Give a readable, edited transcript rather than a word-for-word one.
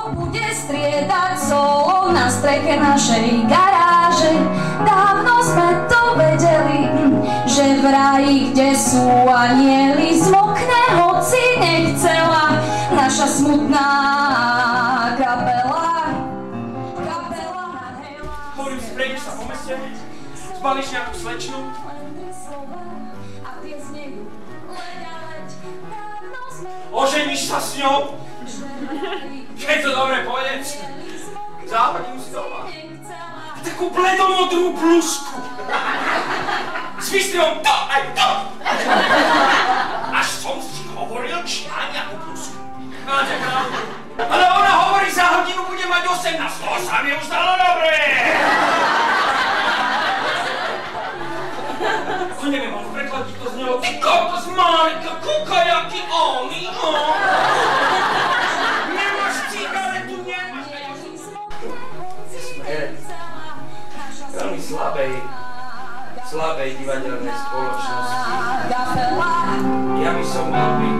Bude striedať solo na streche našej garáže. Dávno sme to vedeli, že v raji, kde sú anieli, zmokne, hoci nechcela naša smutná kapela. Hovorím si, prejdeš sa po meste, zbalíš nejakú slečnu. Oženíš sa s ňou. Keď to dobre pôjde, západím si doma. Takú bledomodrú blúzku. S výstrihom to aj to. Až som si hovoril, či má nejakú blúzku. Máte pravdu. Ale ona hovorí, za hodinu bude mať 18. To sa mi už stalo dobre. To neviem, ale prekladiť to z ňou. Ty kokos, Marika, kúkaj, aký oný, Nemáš cigaretu, nemáš. Sme veľmi slabej divadelnej spoločnosti. Ja by som mal byť